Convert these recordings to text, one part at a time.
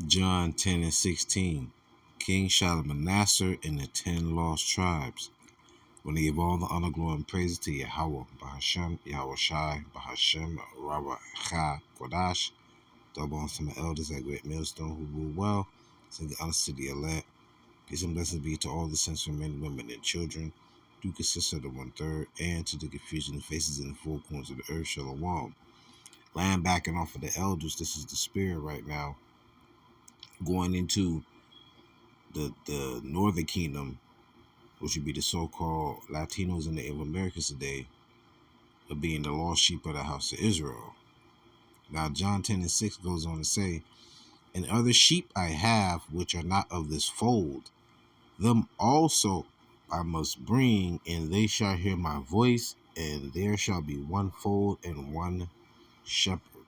John 10 and 16. King Shalmaneser and the 10 lost tribes. When they give all the honor, glory, and praises to Yahawah, Bahashem, YAHAWASHI, Bahashem, RAWACHAA, QADASH, double on some elders at Great Millstone who rule well, sing the honor to the elect. Peace and blessings be to all the saints for men, women, and children, do consist of the 1/3, and to the confusion of faces in the four corners of the earth, Shalom. Land backing off of the elders, this is the spirit right now, going into the northern kingdom, which would be the so-called Latinos and Native Americans today, of being the lost sheep of the house of Israel. Now, John 10 and 6 goes on to say, and other sheep I have, which are not of this fold, them also I must bring, and they shall hear my voice, and there shall be one fold and one shepherd.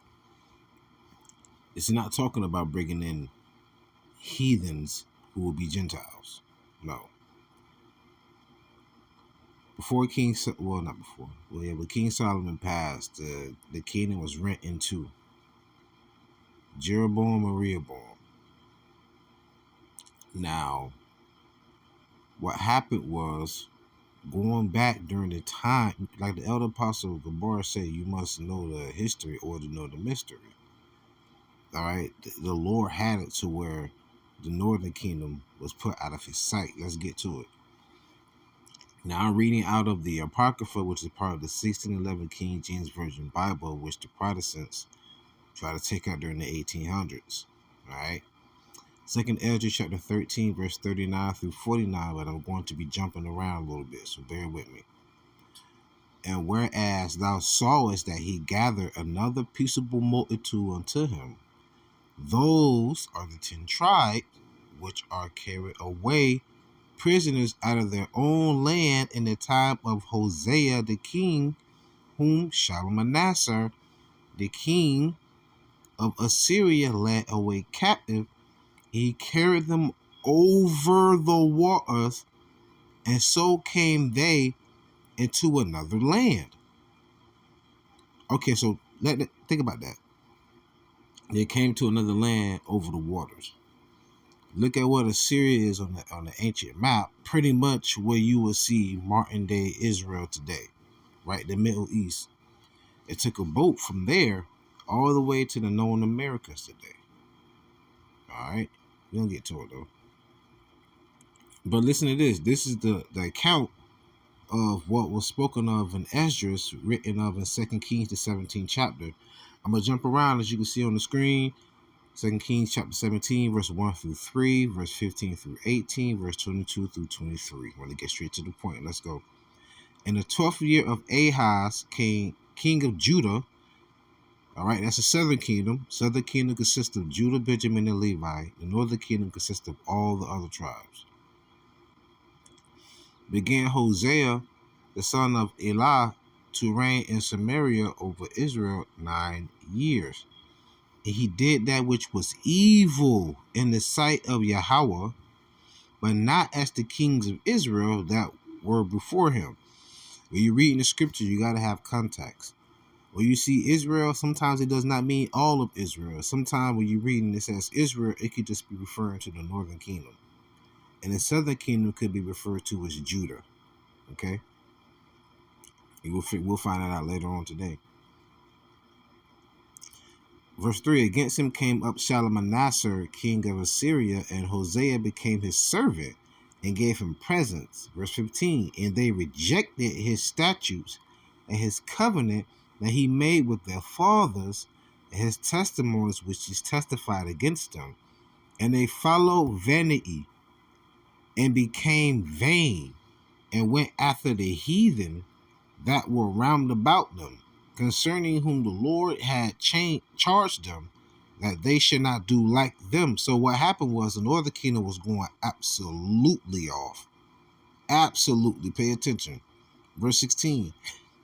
It's not talking about bringing in heathens who will be Gentiles. No. Before King, well, not before. Well, yeah, but King Solomon passed, the kingdom was rent in two. Jeroboam and Rehoboam. Now, what happened was, going back during the time, like the elder apostle Gabar said, you must know the history or to know the mystery. All right, the Lord had it to where the northern kingdom was put out of his sight. Let's get to it. Now, I'm reading out of the Apocrypha, which is part of the 1611 King James Version Bible, which the Protestants try to take out during the 1800s. All right. 2nd Ezra chapter 13, verse 39 through 49, but I'm going to be jumping around a little bit, so bear with me. And whereas thou sawest that he gathered another peaceable multitude unto him, those are the 10 tribes which are carried away prisoners out of their own land in the time of Hosea the king, whom Shalmaneser the king of Assyria led away captive. He carried them over the waters, and so came they into another land. Okay, so think about that. They came to another land over the waters. Look at what Assyria is on the ancient map, pretty much where you will see modern day Israel today, right? The Middle East. It took a boat from there all the way to the known Americas today. All right, we don't get to it though. But listen to this. This is the account of what was spoken of in Esdras, written of in 2 Kings, the 17th chapter. I'm going to jump around, as you can see on the screen. 2 Kings chapter 17, verse 1 through 3, verse 15 through 18, verse 22 through 23. We're going to get straight to the point. Let's go. In the 12th year of Ahaz, king of Judah, all right, that's the southern kingdom. Southern kingdom consists of Judah, Benjamin, and Levi. The northern kingdom consists of all the other tribes. Began Hosea, the son of Elah, to reign in Samaria over Israel 9 years. And he did that which was evil in the sight of Yahawah, but not as the kings of Israel that were before him. When you read in the scripture, you got to have context. When you see Israel, sometimes it does not mean all of Israel. Sometimes when you read and it says Israel, it could just be referring to the northern kingdom. And the southern kingdom could be referred to as Judah. Okay? We'll find that out later on today. Verse 3, against him came up Shalmaneser, king of Assyria, and Hosea became his servant and gave him presents. Verse 15, and they rejected his statutes and his covenant that he made with their fathers, and his testimonies which he testified against them. And they followed vanity and became vain, and went after the heathen that were round about them, concerning whom the Lord had charged them, that they should not do like them. So what happened was the northern kingdom was going absolutely off. Absolutely. Pay attention. Verse 16.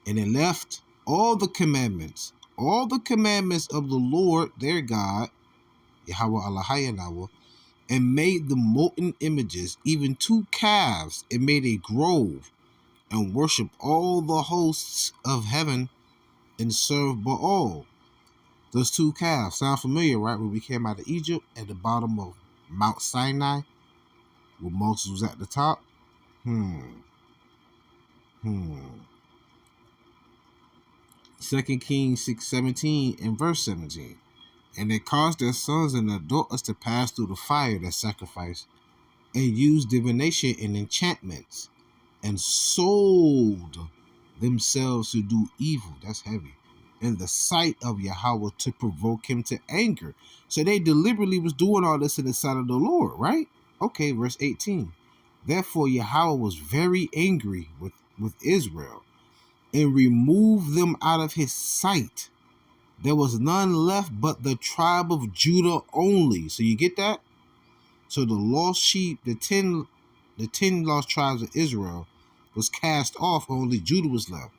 And they left all the commandments of the Lord their God, YAHAWAH, and made the molten images, even 2 calves, and made a grove, and worshiped all the hosts of heaven, and served Baal. Those two calves sound familiar, right? When we came out of Egypt at the bottom of Mount Sinai, where Moses was at the top. Hmm. 2 Kings 6:17 and verse 17. And they caused their sons and their daughters to pass through the fire that sacrificed, and used divination and enchantments, and sold themselves to do evil. That's heavy. In the sight of Yahweh, to provoke him to anger. So they deliberately was doing all this in the sight of the Lord, right? Okay, verse 18. Therefore Yahweh was very angry with Israel, and removed them out of his sight. There was none left but the tribe of Judah only. So you get that? So the lost sheep, the 10 lost tribes of Israel was cast off. Only Judah was left.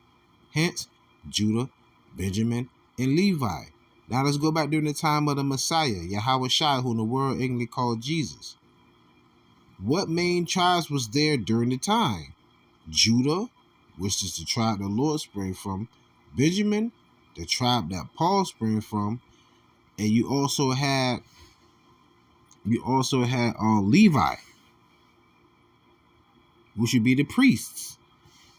Hence, Judah, Benjamin, and Levi. Now let's go back during the time of the Messiah, YAHAWASHI, who in the world English called Jesus. What main tribes was there during the time? Judah, which is the tribe the Lord sprang from. Benjamin, the tribe that Paul sprang from. And you also had Levi, which would be the priests.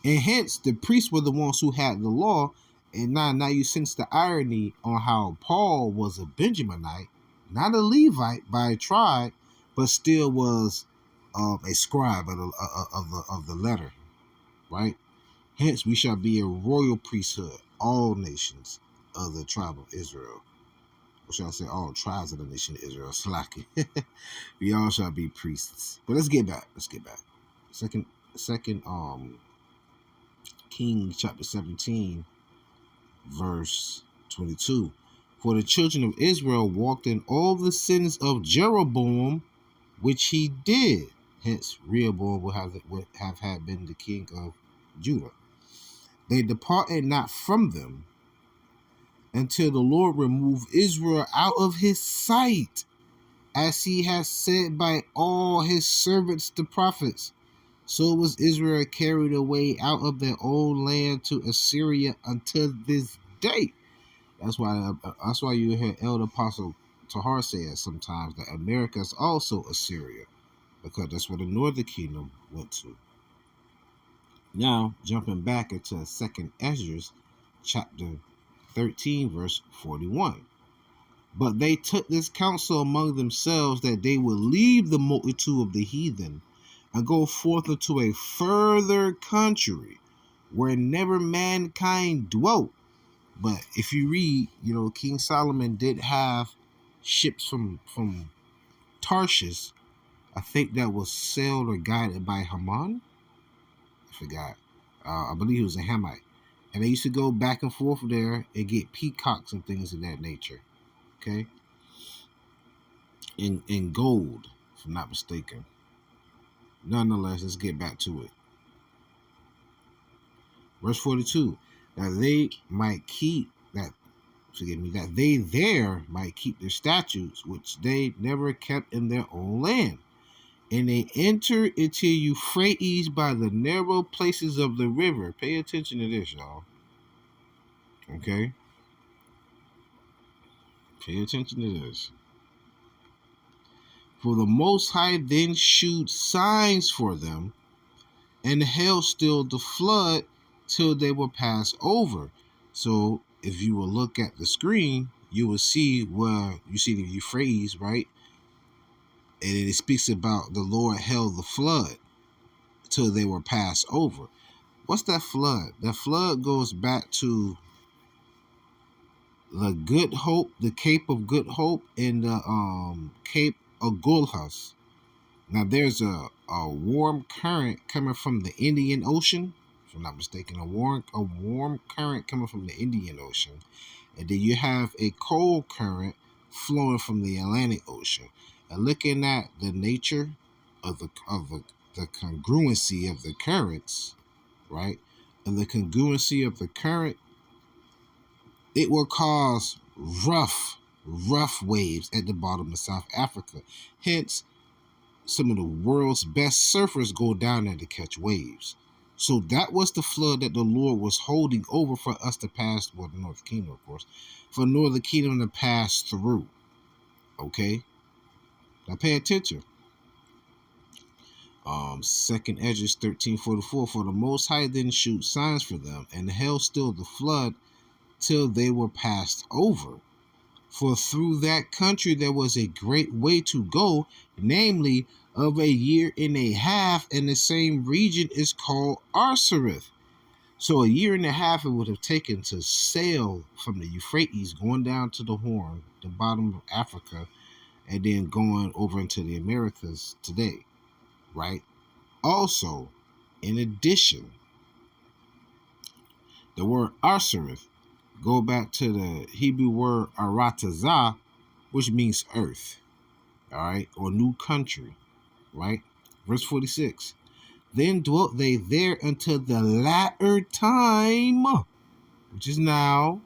And hence, the priests were the ones who had the law. And now you sense the irony on how Paul was a Benjaminite, not a Levite by tribe, but still was a scribe of the letter, right? Hence, we shall be a royal priesthood, all nations of the tribe of Israel. Or shall I say all tribes of the nation of Israel. Slacking. We all shall be priests. But let's get back. Second Kings chapter 17, verse 22. For the children of Israel walked in all the sins of Jeroboam, which he did. Hence, Rehoboam would have had been the king of Judah. They departed not from them until the Lord removed Israel out of his sight, as he has said by all his servants the prophets. So was Israel carried away out of their own land to Assyria until this day. That's why you hear Elder Apostle Tahar say sometimes that America is also Assyria, because that's where the northern kingdom went to. Now, jumping back into 2nd Ezra chapter 13, verse 41. But they took this counsel among themselves, that they would leave the multitude of the heathen and go forth into a further country where never mankind dwelt. But if you read, King Solomon did have ships from Tarshish. I think that was sailed or guided by Haman. I forgot. I believe he was a Hamite. And they used to go back and forth there and get peacocks and things of that nature. Okay? In gold, if I'm not mistaken. Nonetheless, let's get back to it. Verse 42. That they there might keep their statutes, which they never kept in their own land. And they entered into Euphrates by the narrow places of the river. Pay attention to this, y'all. Okay? Pay attention to this. For the Most High then shewed signs for them, and held still the flood till they were passed over. So if you will look at the screen, you will see where you see the Euphrates, right? And it speaks about the Lord held the flood till they were passed over. What's that flood? That flood goes back to the Good Hope, the Cape of Good Hope, and the Cape of Gulhas. Now there's a warm current coming from the Indian Ocean, if I'm not mistaken, a warm current coming from the Indian Ocean, and then you have a cold current flowing from the Atlantic Ocean. And looking at the nature of the congruency of the currents, right? And the congruency of the current, it will cause rough waves at the bottom of South Africa. Hence, some of the world's best surfers go down there to catch waves. So that was the flood that the Lord was holding over for us to pass, well, the Northern Kingdom, of course, for the Northern Kingdom to pass through. Okay? Now pay attention. Second Esdras 13:44. For the Most High didn't shoot signs for them, and held still the flood till they were passed over. For through that country there was a great way to go, namely of a year and a half, and the same region is called Arsareth. So a year and a half it would have taken to sail from the Euphrates, going down to the Horn, the bottom of Africa, and then going over into the Americas today, right? Also, in addition, the word Arsareth, go back to the Hebrew word aratazah, which means earth, all right, or new country, right? Verse 46. Then dwelt they there until the latter time, which is now,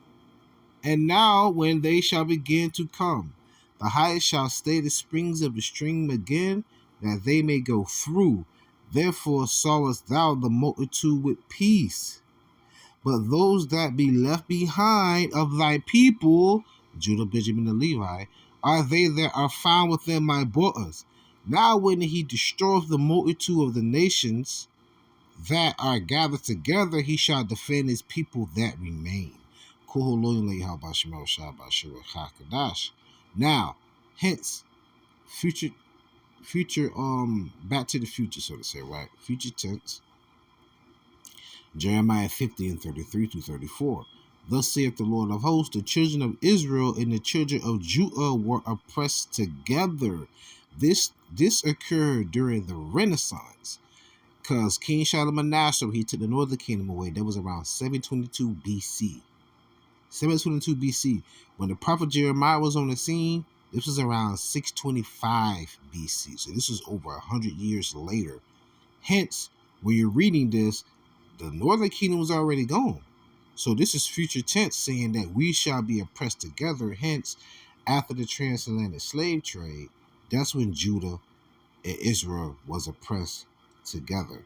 and now when they shall begin to come, the highest shall stay the springs of the stream again, that they may go through. Therefore sawest thou the multitude with peace. But those that be left behind of thy people, Judah, Benjamin, and Levi, are they that are found within my borders. Now when he destroyeth the multitude of the nations that are gathered together, he shall defend his people that remain. Now, hence, future, back to the future, so to say, right? Future tense. Jeremiah 50:33-34. Thus saith the Lord of hosts, the children of Israel and the children of Judah were oppressed together. This occurred during the Renaissance, because King Shalmaneser, he took the northern kingdom away. That was around 722 BC. 722 BC. When the prophet Jeremiah was on the scene, this was around 625 BC. So this was over 100 years later. Hence, when you're reading this, the northern kingdom was already gone. So this is future tense, saying that we shall be oppressed together. Hence, after the transatlantic slave trade, that's when Judah and Israel was oppressed together.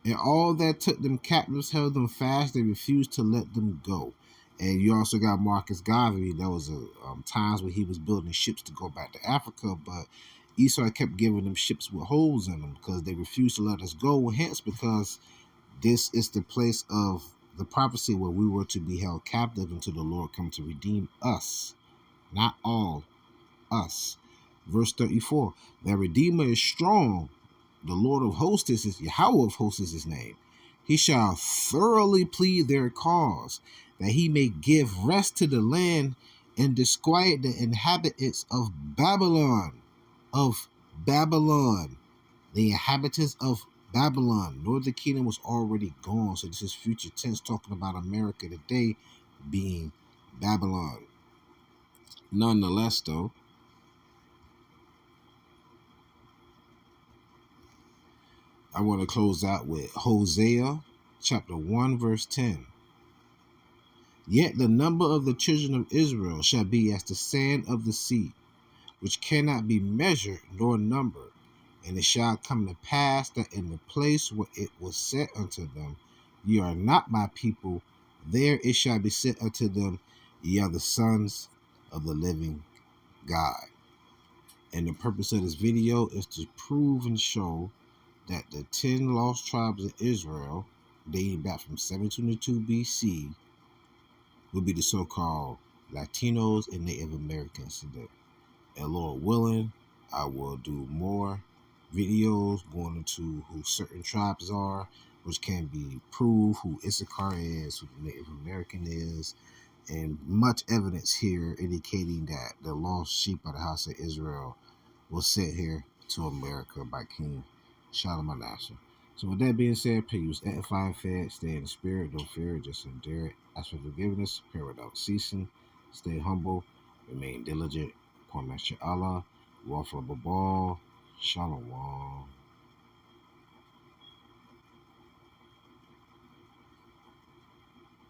And all that took them captives held them fast. They refused to let them go. And you also got Marcus Garvey. There was times where he was building ships to go back to Africa, but Esau kept giving them ships with holes in them because they refused to let us go. Hence, because this is the place of the prophecy where we were to be held captive until the Lord come to redeem us. Not all, us. Verse 34. The Redeemer is strong. The Lord of hosts is YAHAWAH of hosts is his name. He shall thoroughly plead their cause, that he may give rest to the land and disquiet the inhabitants of Babylon. Of Babylon. The inhabitants of Babylon. Northern kingdom was already gone. So this is future tense, talking about America today being Babylon. Nonetheless, though, I want to close out with Hosea chapter 1 verse 10. Yet the number of the children of Israel shall be as the sand of the sea, which cannot be measured nor numbered. And it shall come to pass that in the place where it was said unto them, ye are not my people, there it shall be said unto them, ye are the sons of the living God. And the purpose of this video is to prove and show that the 10 lost tribes of Israel, dating back from 722 BC, would be the so-called Latinos and Native Americans today. And Lord willing, I will do more videos going into who certain tribes are, which can be proved who Issachar is, who the Native American is, and much evidence here indicating that the lost sheep of the house of Israel was sent here to America by King Shalmaneser. So with that being said, peace, edify and fed, stay in the spirit, don't fear it, just endure it. Ask for forgiveness, pray without ceasing, stay humble, remain diligent, point at Allah, walk for the ball, shalom.